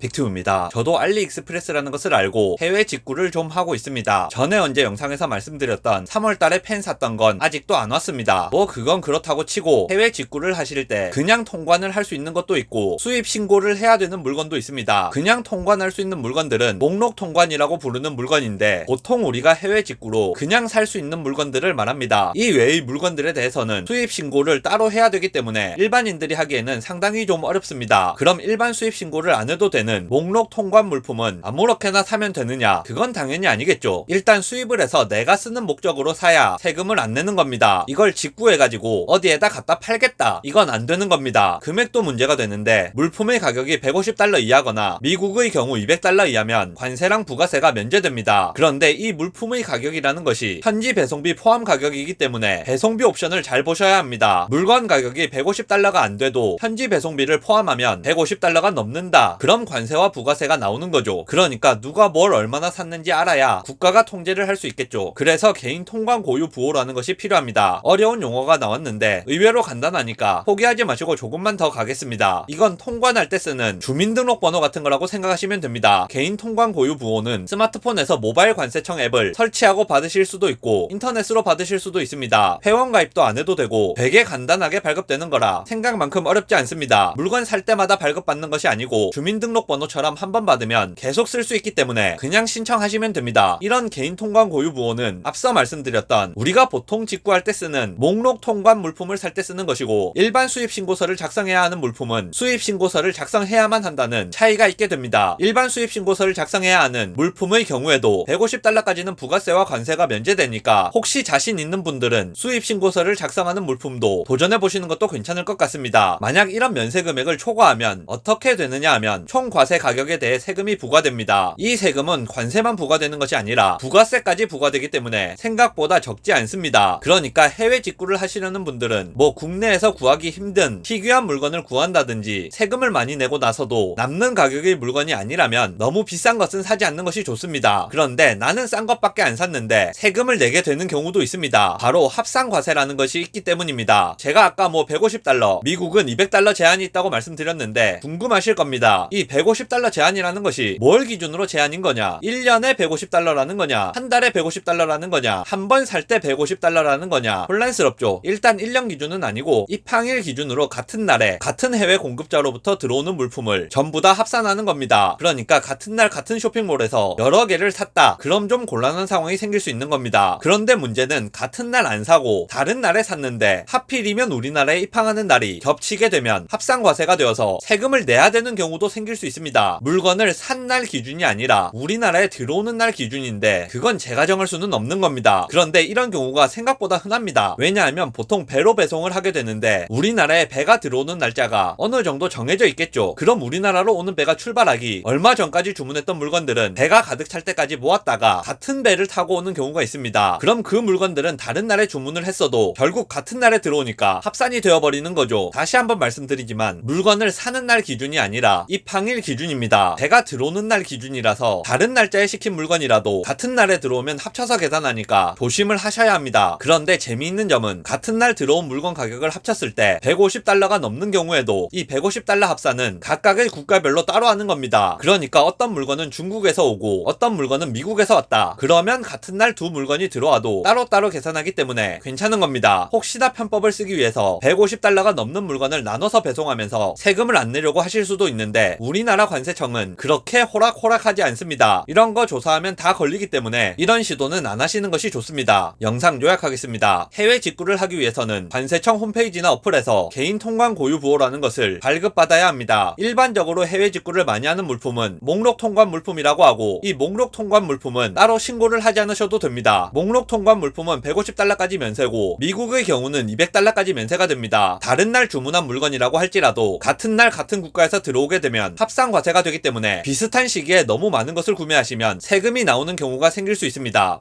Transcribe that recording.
빅튜브입니다. 저도 알리익스프레스라는 것을 알고 해외 직구를 좀 하고 있습니다. 전에 언제 영상에서 말씀드렸던 3월달에 펜 샀던 건 아직도 안 왔습니다. 뭐 그건 그렇다고 치고 해외 직구를 하실 때 그냥 통관을 할 수 있는 것도 있고 수입 신고를 해야 되는 물건도 있습니다. 그냥 통관할 수 있는 물건들은 목록 통관이라고 부르는 물건인데 보통 우리가 해외 직구로 그냥 살 수 있는 물건들을 말합니다. 이 외의 물건들에 대해서는 수입 신고를 따로 해야 되기 때문에 일반인들이 하기에는 상당히 좀 어렵습니다. 그럼 일반 수입 신고를 안 해도 되는 목록 통관 물품은 아무렇게나 사면 되느냐? 그건 당연히 아니겠죠. 일단 수입을 해서 내가 쓰는 목적으로 사야 세금을 안 내는 겁니다. 이걸 직구해가지고 어디에다 갖다 팔겠다, 이건 안 되는 겁니다. 금액도 문제가 되는데 물품의 가격이 150달러 이하거나 미국의 경우 200달러 이하면 관세랑 부가세가 면제됩니다. 그런데 이 물품의 가격이라는 것이 현지 배송비 포함 가격이기 때문에 배송비 옵션을 잘 보셔야 합니다. 물건 가격이 150달러가 안 돼도 현지 배송비를 포함하면 150달러가 넘는다. 그럼 관세와 부가세가 나오는 거죠. 그러니까 누가 뭘 얼마나 샀는지 알아야 국가가 통제를 할 수 있겠죠. 그래서 개인 통관 고유 부호라는 것이 필요합니다. 어려운 용어가 나왔는데 의외로 간단하니까 포기하지 마시고 조금만 더 가겠습니다. 이건 통관할 때 쓰는 주민등록번호 같은 거라고 생각하시면 됩니다. 개인 통관 고유 부호는 스마트폰에서 모바일 관세청 앱을 설치하고 받으실 수도 있고 인터넷으로 받으실 수도 있습니다. 회원 가입도 안 해도 되고 되게 간단하게 발급되는 거라 생각만큼 어렵지 않습니다. 물건 살 때마다 발급받는 것이 아니고 주민등록번호처럼 한 번 받으면 계속 쓸 수 있기 때문에 그냥 신청하시면 됩니다. 이런 개인 통관 고유 부호는 앞서 말씀드렸던 우리가 보통 직구할 때 쓰는 목록 통관 물품을 살 때 쓰는 것이고 일반 수입 신고서를 작성해야 하는 물품은 수입 신고서를 작성해야만 한다는 차이가 있게 됩니다. 일반 수입 신고서를 작성해야 하는 물품의 경우에도 150달러까지는 부가세와 관세가 면제되니까 혹시 자신 있는 분들은 수입 신고서를 작성하는 물품도 도전해 보시는 것도 괜찮을 것 같습니다. 만약 이런 면세 금액을 초과하면 어떻게 되느냐 하면 총 과세 가격에 대해 세금이 부과됩니다. 이 세금은 관세만 부과되는 것이 아니라 부가세까지 부과되기 때문에 생각보다 적지 않습니다. 그러니까 해외 직구를 하시려는 분들은 뭐 국내에서 구하기 힘든 희귀한 물건을 구한다든지 세금을 많이 내고 나서도 남는 가격의 물건이 아니라면 너무 비싼 것은 사지 않는 것이 좋습니다. 그런데 나는 싼 것밖에 안 샀는데 세금을 내게 되는 경우도 있습니다. 바로 합산과세라는 것이 있기 때문입니다. 제가 아까 뭐 150달러, 미국은 200달러 제한이 있다고 말씀드렸는데 궁금하실 겁니다. 이 150달러 제한이라는 것이 뭘 기준으로 제한인 거냐? 1년에 150달러라는 거냐? 한 달에 150달러라는 거냐? 한 번 살 때 150달러라는 거냐? 혼란스럽죠. 일단 1년 기준은 아니고 입항일 기준으로 같은 날에 같은 해외 공급자로부터 들어오는 물품을 전부 다 합산하는 겁니다. 그러니까 같은 날 같은 쇼핑몰에서 여러 개를 샀다. 그럼 좀 곤란한 상황이 생길 수 있는 겁니다. 그런데 문제는 같은 날 안 사고 다른 날에 샀는데 하필이면 우리나라에 입항하는 날이 겹치게 되면 합산과세가 되어서 세금을 내야 되는 경우도 생길 수 있습니다. 물건을 산 날 기준이 아니라 우리나라에 들어오는 날 기준인데 그건 제가 정할 수는 없는 겁니다. 그런데 이런 경우가 생각보다 흔합니다. 왜냐하면 보통 배로 배송을 하게 되는데 우리나라에 배가 들어오는 날짜가 어느 정도 정해져 있겠죠. 그럼 우리나라로 오는 배가 출발하기 얼마 전까지 주문했던 물건들은 배가 가득 찰 때까지 모았다가 같은 배를 타고 오는 경우가 있습니다. 그럼 그 물건들은 다른 날에 주문을 했어도 결국 같은 날에 들어오니까 합산이 되어버리는 거죠. 다시 한번 말씀드리지만 물건을 사는 날 기준이 아니라 입항일 기준입니다. 배가 들어오는 날 기준이라서 다른 날짜에 시킨 물건이라도 같은 날에 들어오면 합쳐서 계산하니까 조심을 하셔야 합니다. 그런데 재미있는 점은 같은 날 들어온 물건 가격을 합쳤을 때 150달러가 넘는 경우에도 이 150달러 합산은 각각의 국가별로 따로 하는 겁니다. 그러니까 어떤 물건은 중국에서 오고 어떤 물건은 미국에서 왔다. 그러면 같은 날 두 물건이 들어와도 따로따로 계산하기 때문에 괜찮은 겁니다. 혹시나 편법을 쓰기 위해서 150달러가 넘는 물건을 나눠서 배송하면서 세금을 안 내려고 하실 수도 있는데 우리나라 관세청은 그렇게 호락호락하지 않습니다. 이런 거 조사하면 다 걸리기 때문에 이런 시도는 안 하시는 것이 좋습니다. 영상 요약하겠습니다. 해외 직구를 하기 위해서는 관세청 홈페이지나 어플에서 개인 통관 고유 부호라는 것을 발급받아야 합니다. 일반적으로 해외 직구를 많이 하는 물품은 목록 통관 물품이라고 하고 이 목록 통관 물품은 따로 신고를 하지 않으셔도 됩니다. 목록 통관 물품은 150달러까지 면세고 미국의 경우는 200달러까지 면세가 됩니다. 다른 날 주문한 물건이라고 할지라도 같은 날 같은 국가에서 들어오게 되면 합산과세가 되기 때문에 비슷한 시기에 너무 많은 것을 구매하시면 세금이 나오는 경우가 생길 수 있습니다.